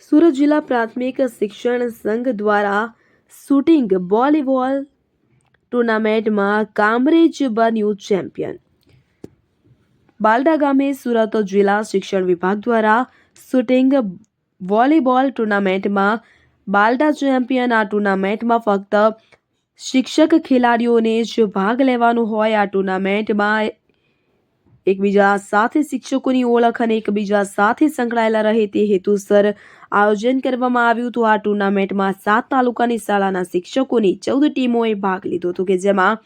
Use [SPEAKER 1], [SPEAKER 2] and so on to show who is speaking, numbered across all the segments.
[SPEAKER 1] સુરત જિલ્લા પ્રાથમિક શિક્ષણ સંઘ દ્વારા શૂટિંગ વોલીબોલ ટુર્નામેન્ટમાં કામરેજ બન્યું ચેમ્પિયન। બાલડા ગામે સુરત જિલ્લા શિક્ષણ વિભાગ દ્વારા શૂટિંગ વોલીબોલ ટુર્નામેન્ટમાં બાલડા ચેમ્પિયન। આ ટુર્નામેન્ટમાં ફક્ત શિક્ષક ખેલાડીઓને જ ભાગ લેવાનો હોય। આ ટુર્નામેન્ટમાં એકબીજા સાથે શિક્ષકોની ઓળખ અને એકબીજા સાથે સંકળાયેલા રહે તે હેતુસર આયોજન કરવામાં આવ્યું હતું। આ ટુર્નામેન્ટમાં 7 તાલુકાની શાળાના શિક્ષકોની 14 ટીમોએ ભાગ લીધો હતો કે જેમાં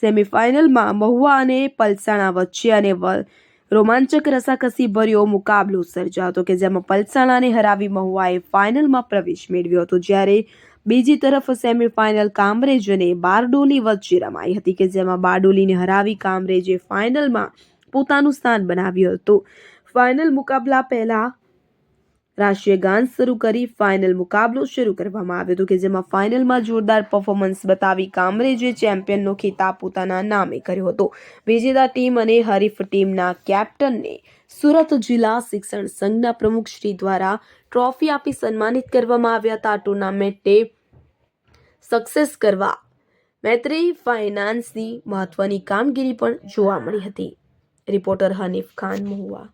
[SPEAKER 1] સેમીફાઇનલમાં મહુવા અને પલસાણા વચ્ચે અને રોમાંચક રસાકસી ભર્યો મુકાબલો સર્જાયો હતો કે જેમાં પલસાણાને હરાવી મહુવાએ ફાઇનલમાં પ્રવેશ મેળવ્યો હતો, જ્યારે બીજી તરફ સેમીફાઇનલ કામરેજ અને બારડોલી વચ્ચે રમાઈ હતી કે જેમાં બારડોલીને હરાવી કામરેજે ફાઇનલમાં પોતાનું સ્થાન બનાવ્યું હતું। ફાઇનલ મુકાબલા પહેલા રાષ્ટ્રીય ગાન શરૂ કરી ફાઇનલ મુકાબલો શરૂ કરવામાં આવ્યો હતો કે જેમાં ફાઇનલમાં જોરદાર પરફોર્મન્સ બતાવી કામરેજે ચેમ્પિયનનો ખિતાબ પોતાના નામે કર્યો હતો। વિજેતા ટીમ અને હરીફ ટીમના કેપ્ટનને સુરત જિલ્લા શિક્ષણ સંઘના પ્રમુખ શ્રી દ્વારા ટ્રોફી આપી સન્માનિત કરવામાં આવ્યા હતા। આ ટુર્નામેન્ટને સક્સેસ કરવા મૈત્રી ફાઇનાન્સની મહત્વની કામગીરી પણ જોવા મળી હતી। રિપોર્ટર હનીફ ખાન, મહુવા।